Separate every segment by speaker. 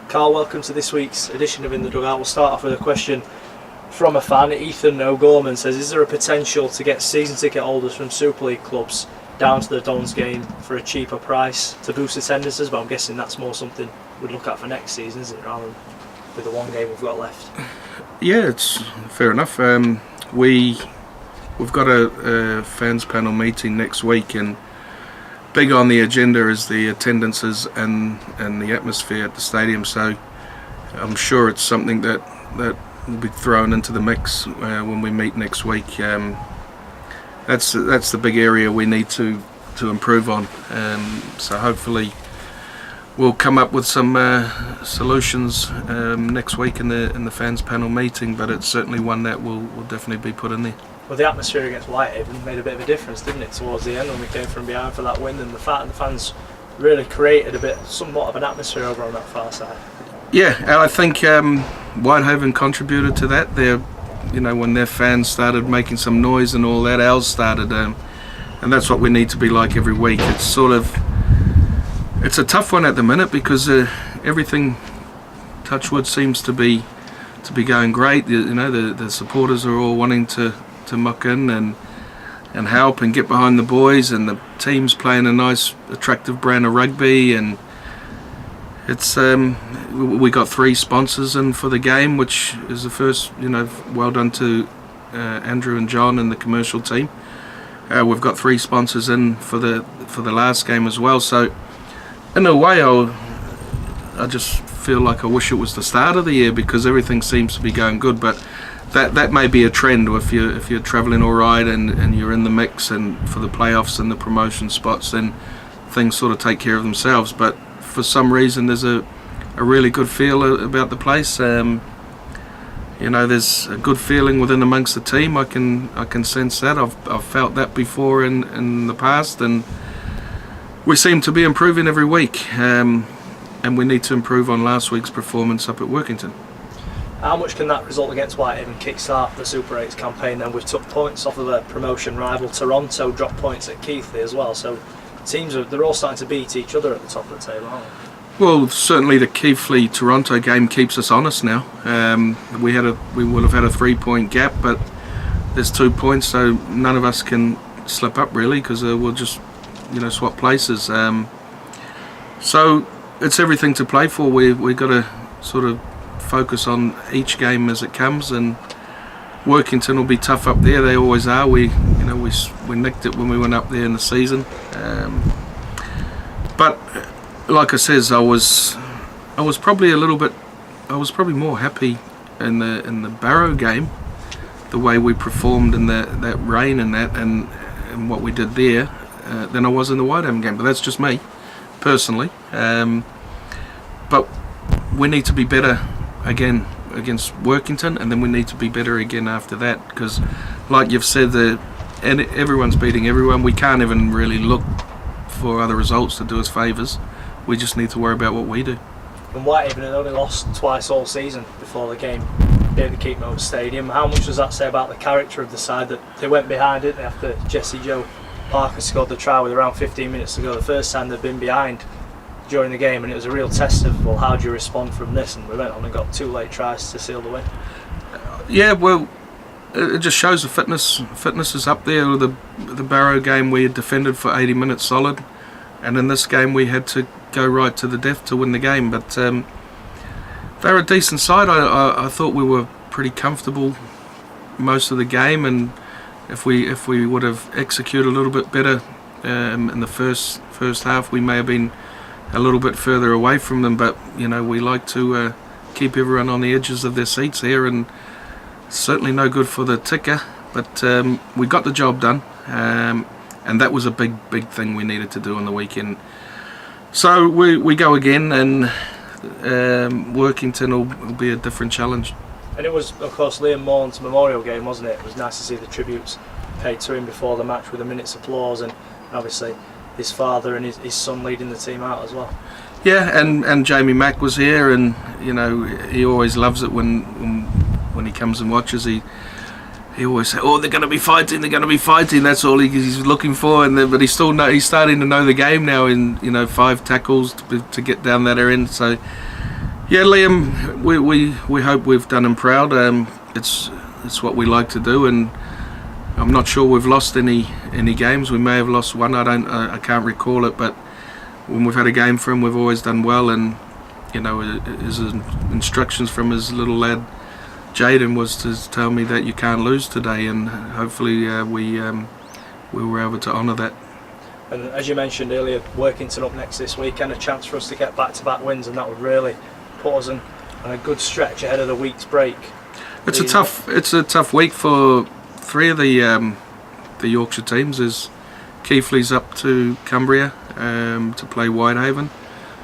Speaker 1: Carl, welcome to this week's edition of In the Dugout. We'll start off with a question from a fan. Ethan O'Gorman says, is there a potential to get season ticket holders from Super League clubs down to the Dons game for a cheaper price to boost attendances? But I'm guessing that's more something we'd look at for next season, isn't it, rather than with the one game we've got left?
Speaker 2: Yeah, it's fair enough. We've got a fans panel meeting next week, and big on the agenda is the attendances and the atmosphere at the stadium. So I'm sure it's something that will be thrown into the mix when we meet next week. That's the big area we need to improve on. So hopefully we'll come up with some solutions next week in the fans panel meeting. But it's certainly one that will definitely be put in there.
Speaker 1: Well, the atmosphere against Whitehaven made a bit of a difference, didn't it, towards the end when we came from behind for that win, and the fans really created somewhat of an atmosphere over on that far side.
Speaker 2: Yeah, and I think Whitehaven contributed to that. When their fans started making some noise and all that, ours started, and that's what we need to be like every week. It's a tough one at the minute because everything, touch wood, seems to be going great. The supporters are all wanting to muck in and help and get behind the boys, and the team's playing a nice, attractive brand of rugby, and it's we got 3 sponsors in for the game, which is the first. Well done to Andrew and John and the commercial team. We've got 3 sponsors in for the last game as well. So in a way, I just feel like I wish it was the start of the year because everything seems to be going good, but that may be a trend. If you're travelling all right and you're in the mix and for the playoffs and the promotion spots, then things sort of take care of themselves. But for some reason, there's a really good feel about the place. There's a good feeling within amongst the team. I can sense that. I've felt that before in the past, and we seem to be improving every week. And we need to improve on last week's performance up at Workington.
Speaker 1: How much can that result against Whitehaven kickstart the Super 8's campaign? Then we've took points off of a promotion rival. Toronto dropped points at Keighley as well. So teams they're all starting to beat each other at the top of the table, aren't they?
Speaker 2: Well, certainly the Keighley-Toronto game keeps us honest now. We would have had a 3-point gap, but there's 2 points, so none of us can slip up really because we'll just swap places. So it's everything to play for. We've got to sort of focus on each game as it comes, and Workington will be tough up there. They always are. We nicked it when we went up there in the season, but like I says, I was probably more happy in the Barrow game, the way we performed in that rain and what we did there, than I was in the Whitehaven game. But that's just me personally. But we need to be better again against Workington, and then we need to be better again after that, because like you've said, and everyone's beating everyone. We can't even really look for other results to do us favours. We just need to worry about what we do.
Speaker 1: And Whitehaven had only lost twice all season before the game here at the Keepmoat Stadium. How much does that say about the character of the side that they went behind it after Jesse Joe Parker scored the try with around 15 minutes to go? The first time they've been behind during the game, and it was a real test of, well, how do you respond from this? And we went on and got 2 late tries to seal the win.
Speaker 2: Yeah, well, it just shows the fitness is up there. The Barrow game we had defended for 80 minutes solid, and in this game we had to go right to the death to win the game. But they're a decent side. I thought we were pretty comfortable most of the game, and if we would have executed a little bit better in the first half, we may have been a little bit further away from them. But we like to keep everyone on the edges of their seats here, and certainly no good for the ticker. But we got the job done, and that was a big thing we needed to do on the weekend. So we go again, and Workington will be a different challenge.
Speaker 1: And it was, of course, Liam Morn's memorial game, wasn't it? It was nice to see the tributes paid to him before the match with a minute's applause, and obviously his father and his son leading the team out as well.
Speaker 2: Yeah, and Jamie Mack was here, and he always loves it when he comes and watches. He always says, "Oh, they're going to be fighting. That's all he's looking for." But he's starting to know the game now. In 5 tackles to get down that end. So Yeah, Liam, we hope we've done him proud. It's what we like to do, and I'm not sure we've lost any games. We may have lost one. I can't recall it, but when we've had a game for him, we've always done well. And you know, his instructions from his little lad Jaden was to tell me that you can't lose today, and hopefully we were able to honour that.
Speaker 1: And as you mentioned earlier, Workington up next this weekend, a chance for us to get back-to-back wins, and that would really put us on a good stretch ahead of the week's break.
Speaker 2: It's a tough week for three of the Yorkshire teams. Is Keighley's up to Cumbria to play Whitehaven,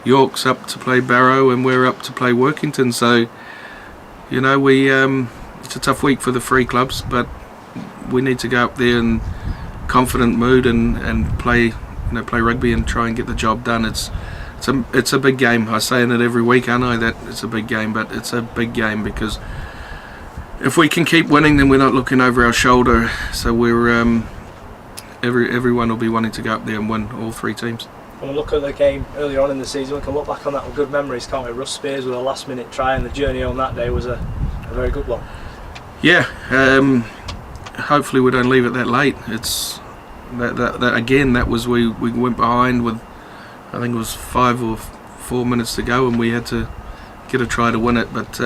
Speaker 2: York's up to play Barrow, and we're up to play Workington. So you know, it's a tough week for the three clubs, but we need to go up there in confident mood and play rugby and try and get the job done. It's a big game. I say it every week, aren't I, that it's a big game, but it's a big game because if we can keep winning, then we're not looking over our shoulder. So we're everyone will be wanting to go up there and win, all three teams.
Speaker 1: When we look at the game earlier on in the season, we can look back on that with good memories, can't we? Russ Spears with a last-minute try, and the journey on that day was a very good one.
Speaker 2: Yeah, hopefully we don't leave it that late. It's that again. That was we went behind with, I think it was 5 or 4 minutes to go, and we had to get a try to win it. But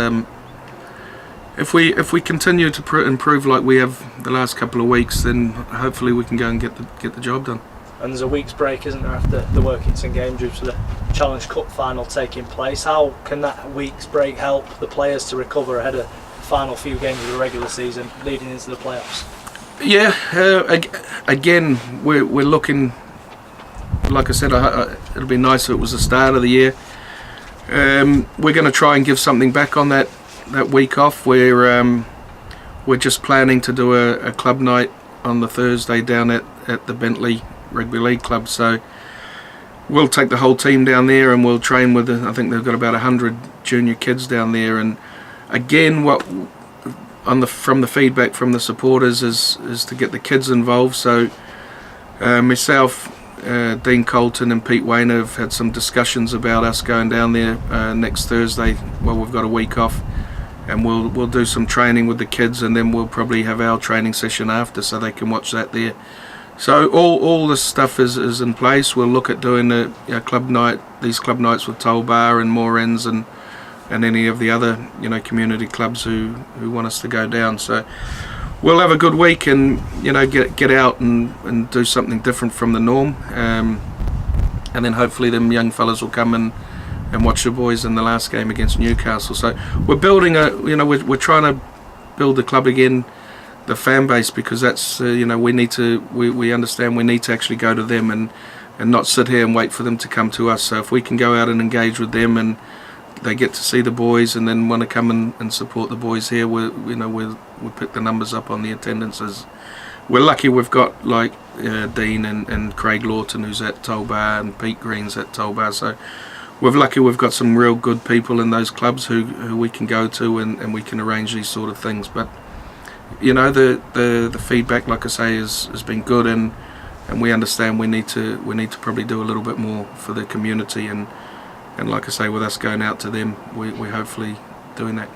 Speaker 2: if we continue to improve like we have the last couple of weeks, then hopefully we can go and get the job done.
Speaker 1: And there's a week's break, isn't there, after the Workington game due to the Challenge Cup final taking place. How can that week's break help the players to recover ahead of the final few games of the regular season leading into the playoffs?
Speaker 2: Yeah, again, we're looking, like I said, it'll be nice if it was the start of the year. We're going to try and give something back on that week off. We're just planning to do a club night on the Thursday down at the Bentley Rugby League Club, so we'll take the whole team down there and we'll train with I think they've got about 100 junior kids down there. And again, from the feedback from the supporters is to get the kids involved. So myself, Dean Colton and Pete Wayne have had some discussions about us going down there next Thursday while we've got a week off, and we'll do some training with the kids, and then we'll probably have our training session after so they can watch that there. So all this stuff is in place. We'll look at doing these club nights with Toll Bar and Moor Ends and any of the other community clubs who want us to go down. So we'll have a good week and get out and do something different from the norm. And then hopefully them young fellas will come and watch the boys in the last game against Newcastle. So we're building we're trying to build the club again, the fan base, because that's we understand we need to actually go to them and not sit here and wait for them to come to us. So if we can go out and engage with them and they get to see the boys and then want to come and support the boys here, we'll pick the numbers up on the attendances. We're lucky we've got like Dean and Craig Lawton who's at Toll Bar and Pete Green's at Toll Bar, so we're lucky we've got some real good people in those clubs who we can go to and we can arrange these sort of things. But the feedback, like I say, has been good, and we understand we need to probably do a little bit more for the community, and like I say, with us going out to them, we're hopefully doing that.